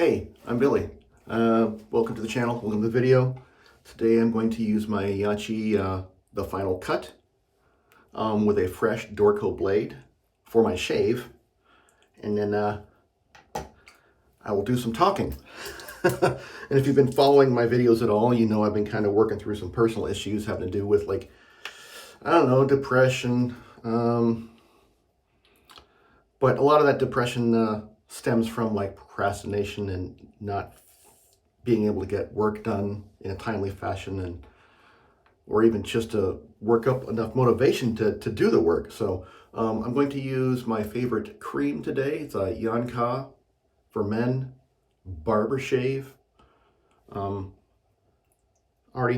Hey, I'm Billy. Welcome to the channel, welcome to the video. Today I'm going to use my Yaqi, the final cut, with a fresh Dorco blade for my shave. And then I will do some talking. And if you've been following my videos at all, you know I've been kind of working through some personal issues having to do with, like, I don't know, depression. But a lot of that depression stems from, like, procrastination and not being able to get work done in a timely fashion, or even just to work up enough motivation to do the work. So I'm going to use my favorite cream today. It's a YonKa for men Barber Shave. Already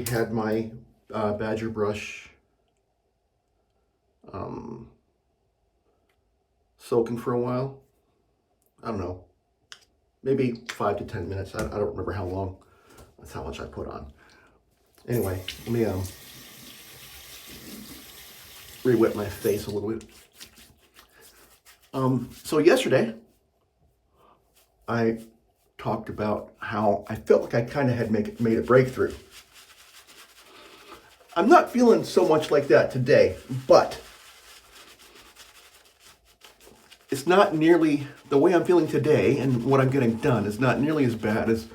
had my badger brush soaking for a while. I don't know, maybe 5 to 10 minutes. I don't remember how long. That's how much I put on. Anyway, let me re-wet my face a little bit. So yesterday, I talked about how I felt like I kind of had made a breakthrough. I'm not feeling so much like that today, but it's not nearly the way I'm feeling today, and what I'm getting done is not nearly as bad as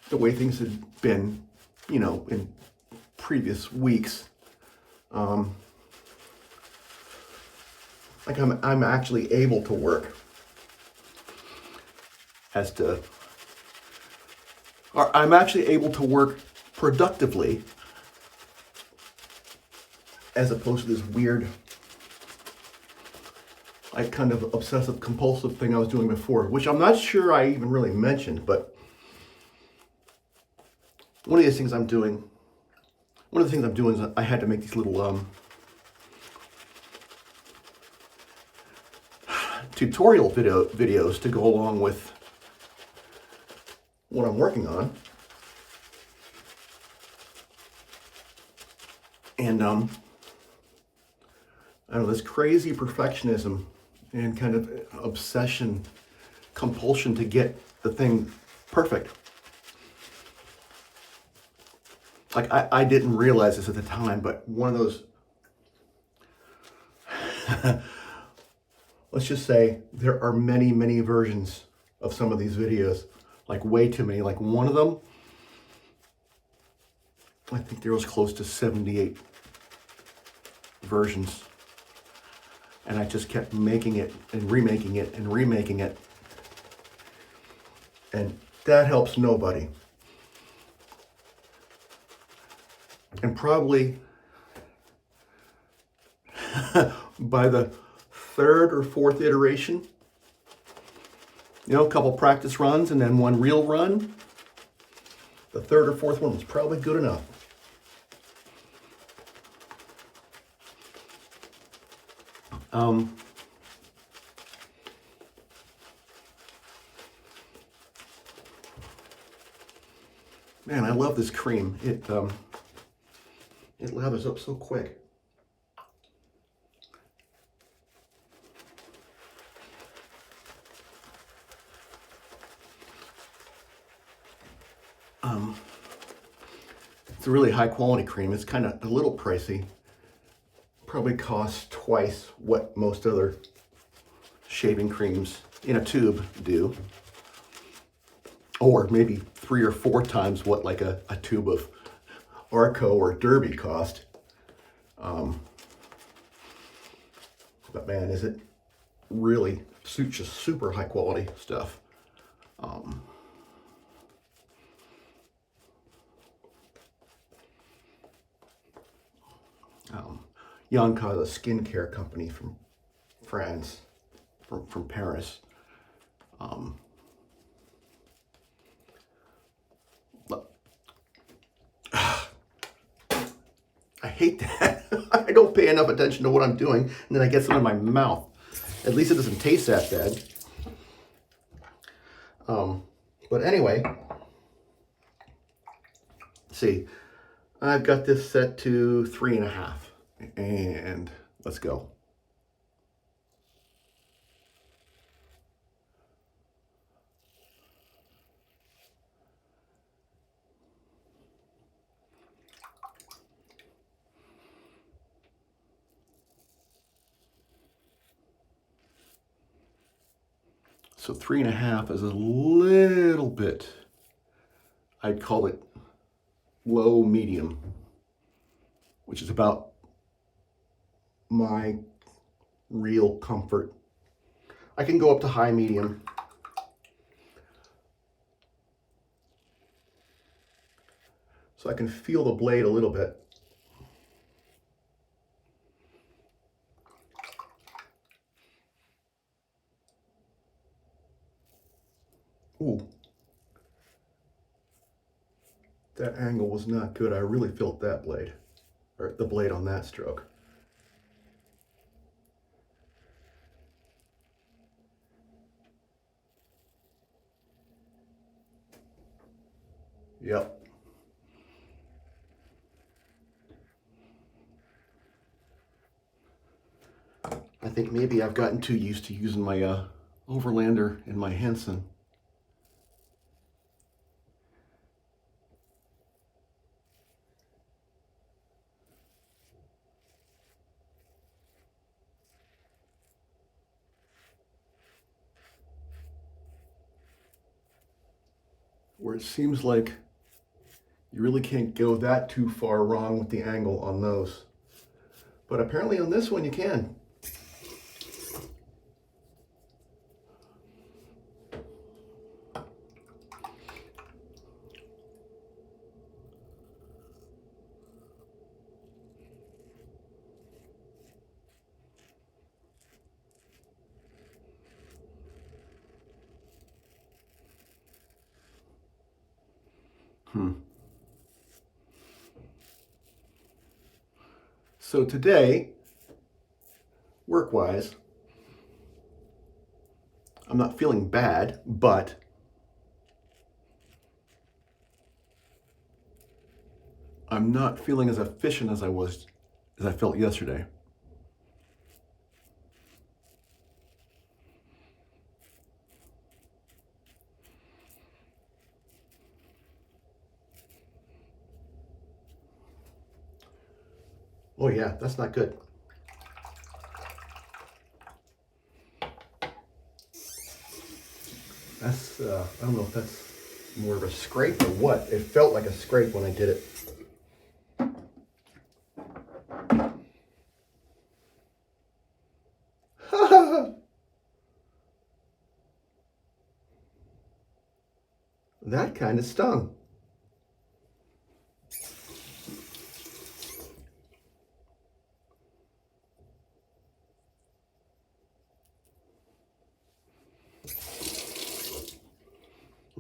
the way things had been, you know, in previous weeks. Like I'm actually able to work I'm actually able to work productively, as opposed to this weird, like, kind of obsessive compulsive thing I was doing before, which I'm not sure I even really mentioned. But one of the things I'm doing is I had to make these little tutorial videos to go along with what I'm working on. And I don't know, this crazy perfectionism and kind of obsession, compulsion to get the thing perfect. Like, I didn't realize this at the time, but one of those, let's just say there are many, many versions of some of these videos, like way too many. Like, one of them, I think there was close to 78 versions. And I just kept making it and remaking it and remaking it. And that helps nobody. And probably by the third or fourth iteration, you know, a couple practice runs and then one real run, the third or fourth one was probably good enough. Man, I love this cream. It lathers up so quick. It's a really high quality cream. It's kind of a little pricey. Probably costs twice what most other shaving creams in a tube do. Or maybe 3 or 4 times what, like, a tube of Arco or Derby cost. But man, is it really just super high quality stuff. YonKa is a skincare company from France, from Paris. I hate that. I don't pay enough attention to what I'm doing, and then I get some in my mouth. At least it doesn't taste that bad. But anyway, see, I've got this set to 3.5, and let's go. So 3.5 is a little bit, I'd call it low medium, which is about my real comfort. I can go up to high medium. So I can feel the blade a little bit. Ooh. That angle was not good. I really felt that blade, or the blade on that stroke. Yep. I think maybe I've gotten too used to using my Overlander and my Henson. Where it seems like you really can't go that too far wrong with the angle on those. But apparently on this one you can. So today, work-wise, I'm not feeling bad, but I'm not feeling as efficient as I felt yesterday. Oh yeah, that's not good. That's, I don't know if that's more of a scrape or what. It felt like a scrape when I did it. That kind of stung.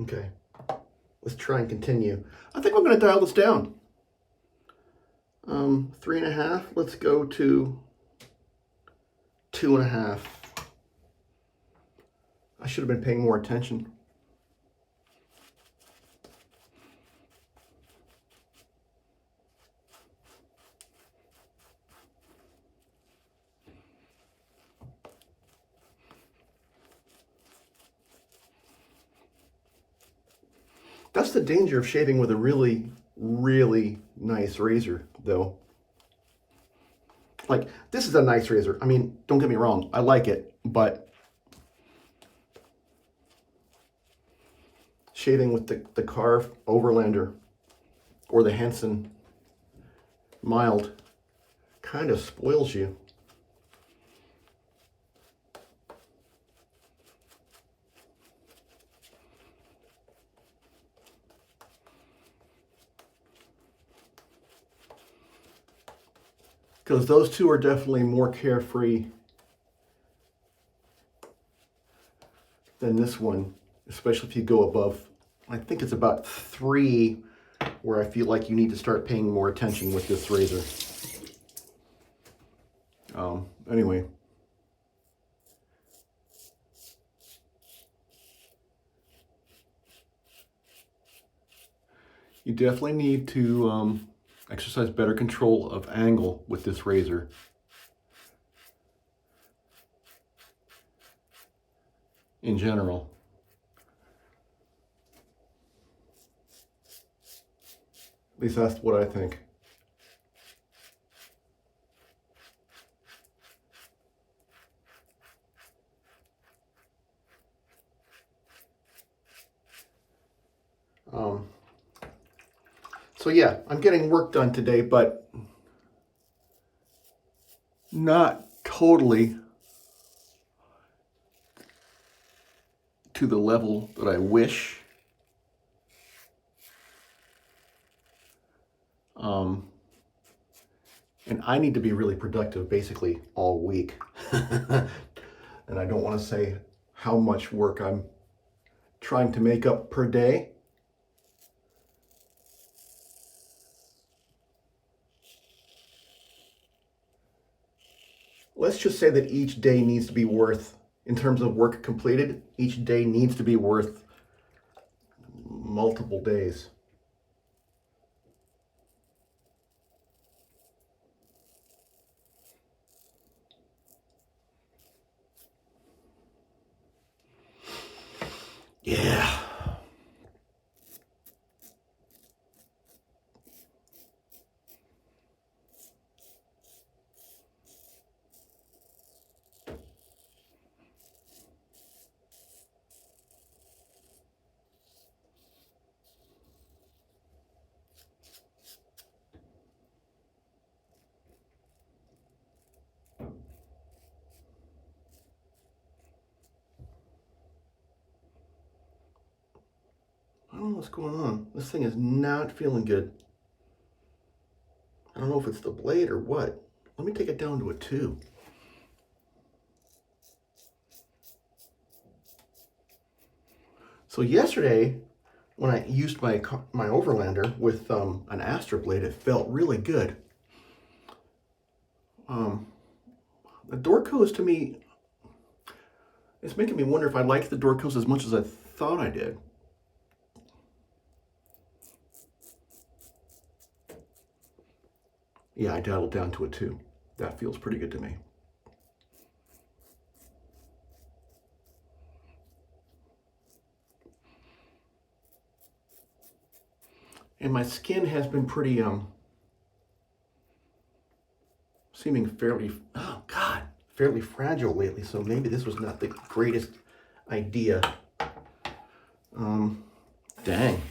Okay, let's try and continue. I think I'm going to dial this down. 3.5, let's go to 2.5. I should have been paying more attention. That's the danger of shaving with a really, really nice razor, though. Like, this is a nice razor. I mean, don't get me wrong, I like it, but shaving with the Carve Overlander or the Henson Mild kind of spoils you. Because those two are definitely more carefree than this one, especially if you go above, I think it's about 3, where I feel like you need to start paying more attention with this razor. Anyway. You definitely need to exercise better control of angle with this razor. In general. At least that's what I think. So yeah, I'm getting work done today, but not totally to the level that I wish. And I need to be really productive basically all week. And I don't want to say how much work I'm trying to make up per day. Let's just say that each day needs to be worth, in terms of work completed, each day needs to be worth multiple days. Yeah. I don't know what's going on. This thing is not feeling good. I don't know if it's the blade or what. Let me take it down to a 2. So yesterday, when I used my overlander with an Astra blade, it felt really good. The Dorcos, to me, it's making me wonder if I liked the Dorcos as much as I thought I did. Yeah, I dialed it down to a 2. That feels pretty good to me. And my skin has been pretty, seeming fairly, oh God, fairly fragile lately. So maybe this was not the greatest idea. Dang.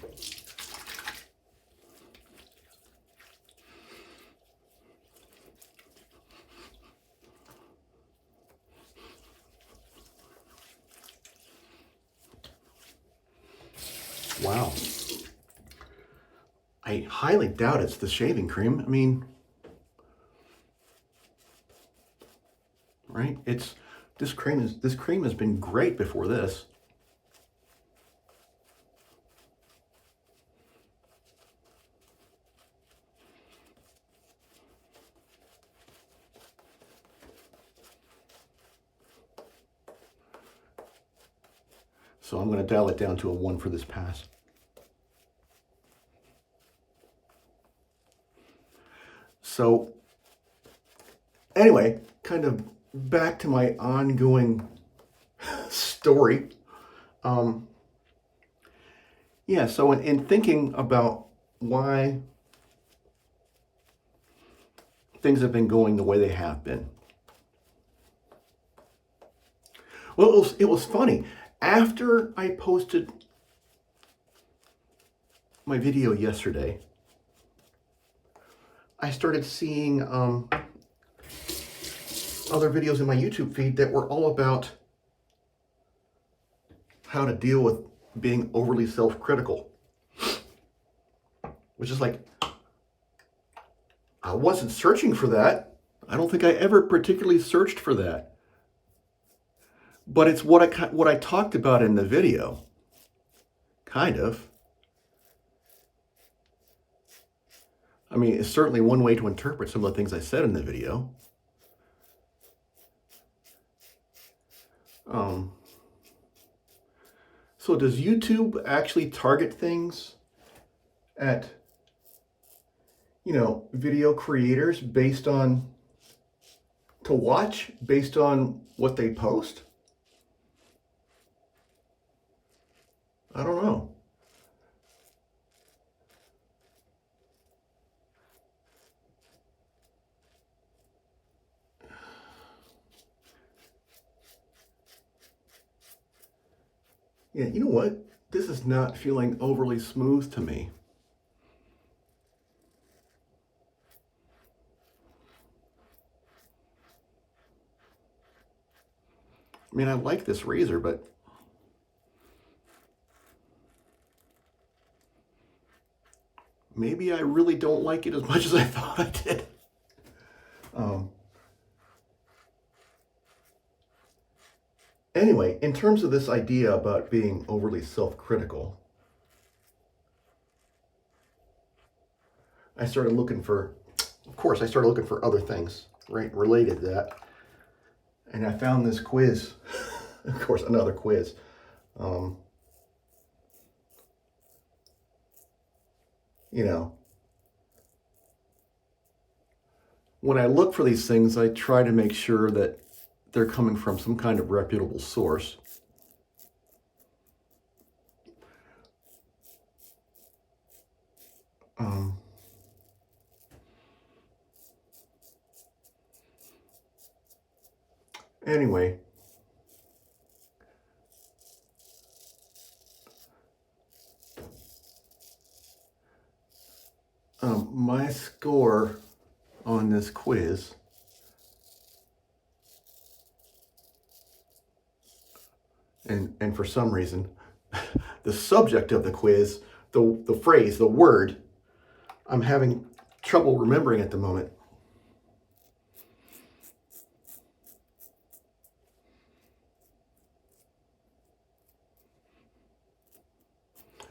Wow. I highly doubt it's the shaving cream. I mean, right? This cream has been great before this. So I'm going to dial it down to a 1 for this pass. So anyway, kind of back to my ongoing story. Yeah, so in thinking about why things have been going the way they have been. Well, it was funny. After I posted my video yesterday, I started seeing other videos in my YouTube feed that were all about how to deal with being overly self-critical. Which is like, I wasn't searching for that. I don't think I ever particularly searched for that. But it's what I talked about in the video. Kind of. I mean, it's certainly one way to interpret some of the things I said in the video. So does YouTube actually target things at, video creators to watch based on what they post? I don't know. Yeah, you know what? this is not feeling overly smooth to me. I mean, I like this razor, but maybe I really don't like it as much as I thought I did. Anyway, in terms of this idea about being overly self-critical, I started looking for, of course, I started looking for other things, right, related to that. And I found this quiz, of course, another quiz. You know, when I look for these things, I try to make sure that they're coming from some kind of reputable source. Anyway, my score on this quiz and for some reason, the subject of the quiz, the phrase, the word, I'm having trouble remembering at the moment.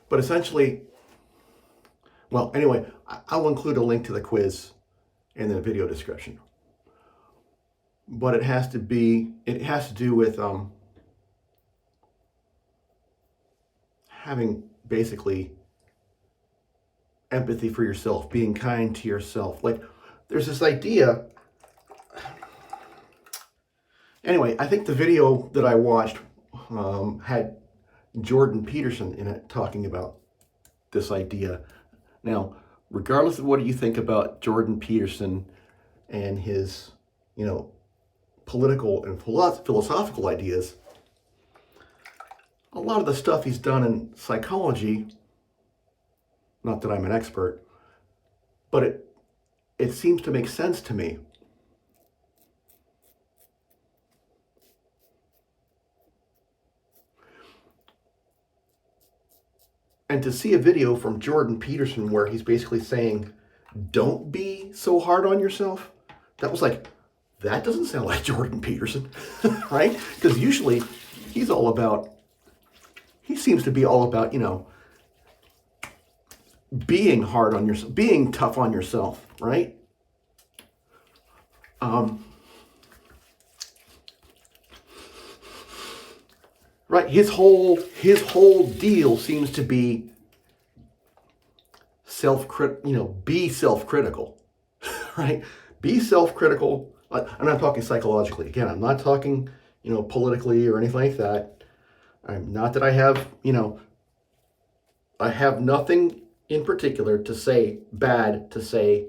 But essentially, well, anyway, I'll include a link to the quiz in the video description. But it has to do with having basically empathy for yourself, being kind to yourself. Like, there's this idea. Anyway, I think the video that I watched had Jordan Peterson in it talking about this idea. Now, regardless of what you think about Jordan Peterson and his, political and philosophical ideas, a lot of the stuff he's done in psychology, not that I'm an expert, but it seems to make sense to me. And to see a video from Jordan Peterson where he's basically saying, don't be so hard on yourself, that was like, that doesn't sound like Jordan Peterson, right? Because usually he seems to be all about, being hard on yourself, being tough on yourself, right? Right, his whole deal seems to be be self-critical, right? Be self-critical. I'm not talking psychologically. Again, I'm not talking, politically or anything like that. Not that I have, I have nothing in particular to say bad to say,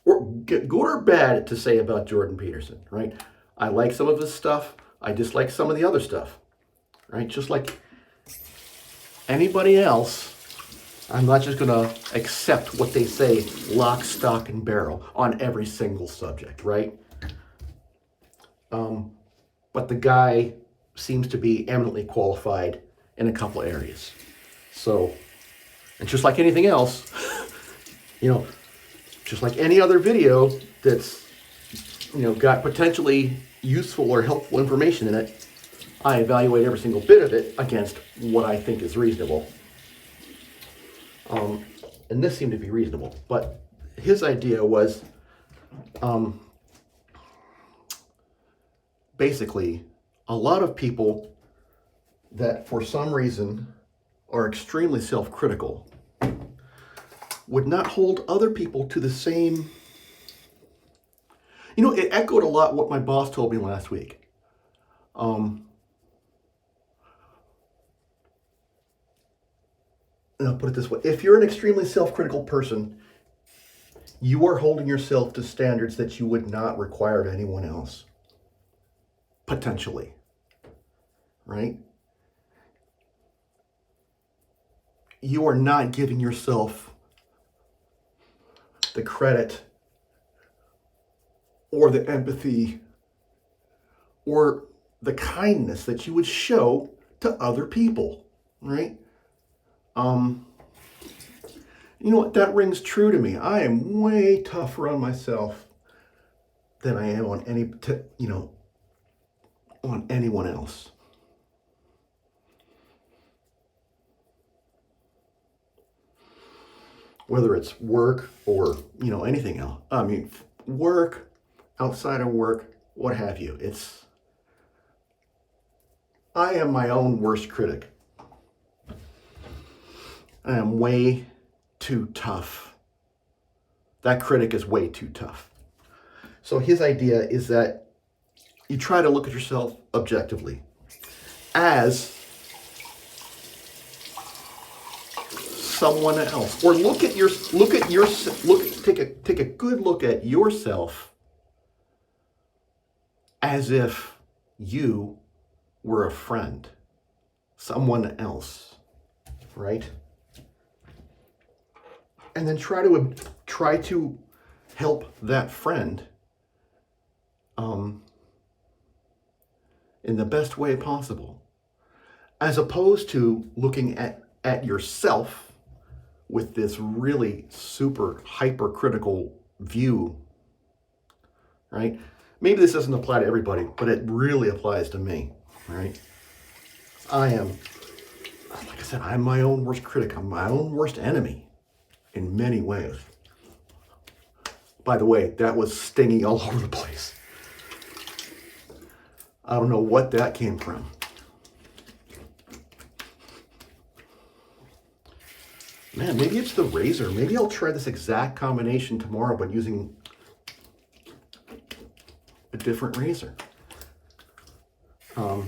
or good or bad to say about Jordan Peterson, right? I like some of his stuff. I dislike some of the other stuff. Right? Just like anybody else, I'm not just going to accept what they say lock, stock, and barrel on every single subject, right? But the guy seems to be eminently qualified in a couple of areas. So, and just like anything else, just like any other video that's, got potentially useful or helpful information in it, I evaluate every single bit of it against what I think is reasonable. And this seemed to be reasonable. But his idea was basically a lot of people that for some reason are extremely self-critical would not hold other people to the same. It echoed a lot what my boss told me last week. And I'll put it this way. If you're an extremely self-critical person, you are holding yourself to standards that you would not require of anyone else. Potentially. Right? you are not giving yourself the credit or the empathy or the kindness that you would show to other people, right? You know what? That rings true to me. I am way tougher on myself than I am on on anyone else. Whether it's work or, anything else. I mean, work, outside of work, what have you. I am my own worst critic. I am way too tough. That critic is way too tough. So his idea is that you try to look at yourself objectively as someone else, or take a good look at yourself as if you were a friend, someone else, right? And then try to help that friend in the best way possible, as opposed to looking at yourself with this really super hypercritical view, right? Maybe this doesn't apply to everybody, but it really applies to me, right? Like I said, I'm my own worst critic. I'm my own worst enemy in many ways. By the way, that was stinging all over the place. I don't know what that came from. Man, maybe it's the razor. Maybe I'll try this exact combination tomorrow, but using a different razor. You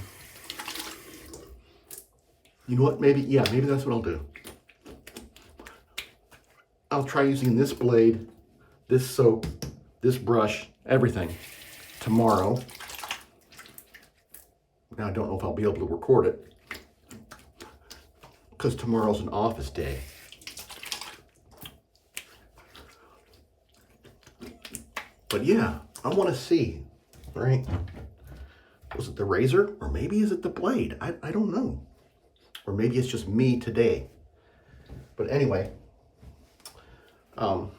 know what? Maybe that's what I'll do. I'll try using this blade, this soap, this brush, everything tomorrow. Now, I don't know if I'll be able to record it because tomorrow's an office day. But yeah, I want to see, right? Was it the razor, or maybe is it the blade? I don't know. Or maybe it's just me today. But anyway, I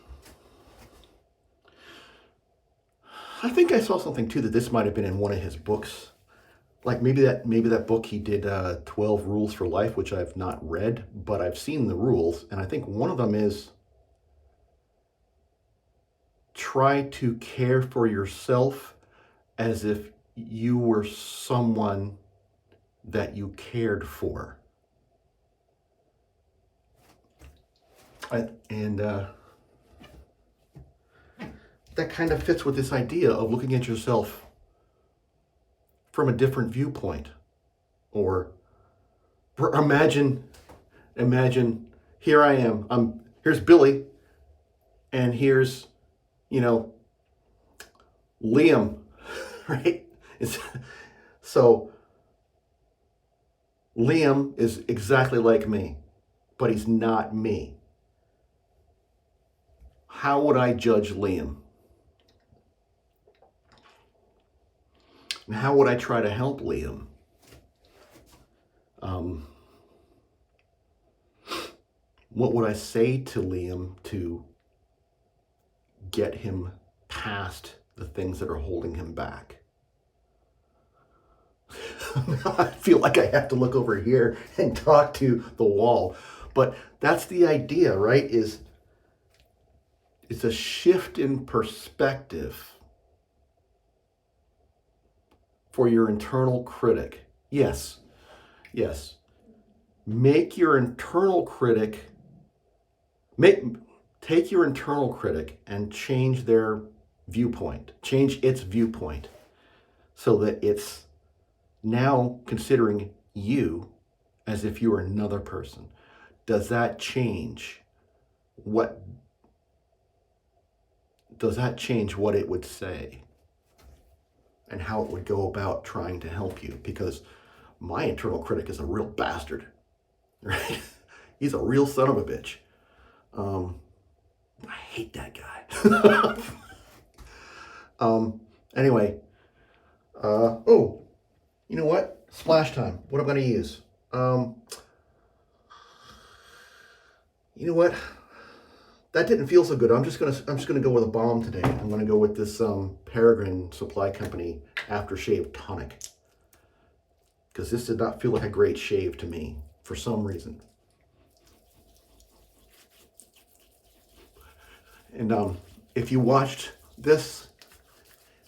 think I saw something too that this might have been in one of his books. Like maybe that book he did, 12 Rules for Life, which I've not read, but I've seen the rules, and I think one of them is try to care for yourself as if you were someone that you cared for. And that kind of fits with this idea of looking at yourself from a different viewpoint. Or imagine here I am. Here's Billy, and here's, Liam, right? So Liam is exactly like me, but he's not me. How would I judge Liam? And how would I try to help Liam? What would I say to Liam to get him past the things that are holding him back? I feel like I have to look over here and talk to the wall. But that's the idea, right? It's a shift in perspective for your internal critic. Yes. Take your internal critic and change their viewpoint, change its viewpoint, so that it's now considering you as if you were another person. Does that change what it would say and how it would go about trying to help you? Because my internal critic is a real bastard, right? He's a real son of a bitch. I hate that guy. Anyway, oh, you know what? Splash time. What I'm going to use. You know what? That didn't feel so good. I'm just gonna go with a bomb today. I'm gonna go with this Peregrine Supply Company Aftershave Tonic, because this did not feel like a great shave to me for some reason. And if you watched this,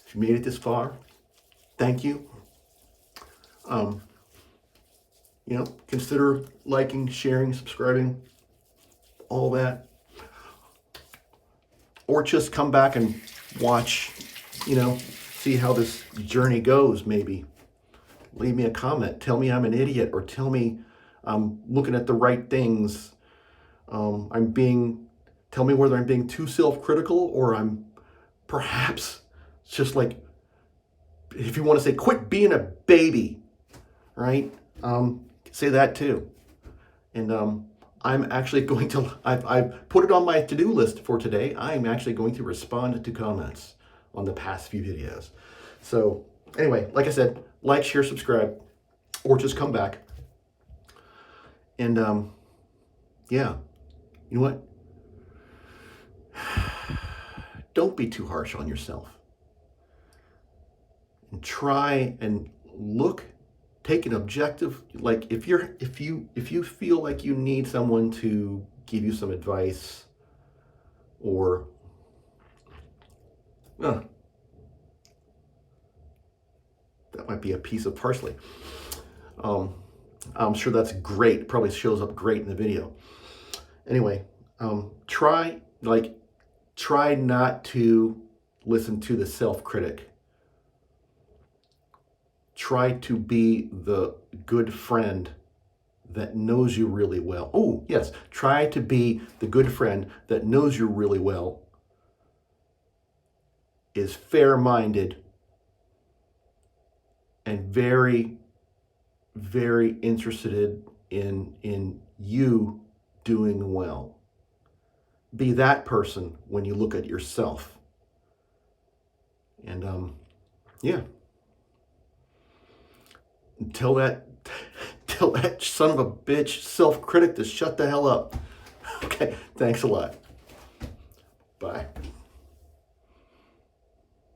if you made it this far, thank you. You know, consider liking, sharing, subscribing, all that. Or just come back and watch, you know, see how this journey goes, maybe. Leave me a comment. Tell me I'm an idiot, or tell me I'm looking at the right things. Tell me whether I'm being too self-critical, or I'm perhaps just like, if you want to say, quit being a baby, right? Say that too. And I'm actually going to, I've put it on my to-do list for today. I'm actually going to respond to comments on the past few videos. So anyway, like I said, like, share, subscribe, or just come back. And yeah, you know what? Don't be too harsh on yourself. And try and take an objective, like if you feel like you need someone to give you some advice, or that might be a piece of parsley. I'm sure that's great. Probably shows up great in the video. Anyway, try not to listen to the self-critic. Try to be the good friend that knows you really well. Oh, yes. Try to be the good friend that knows you really well, is fair-minded, and very, very interested in you doing well. Be that person when you look at yourself. And yeah. Tell that son of a bitch self-critic to shut the hell up. Okay, thanks a lot. Bye.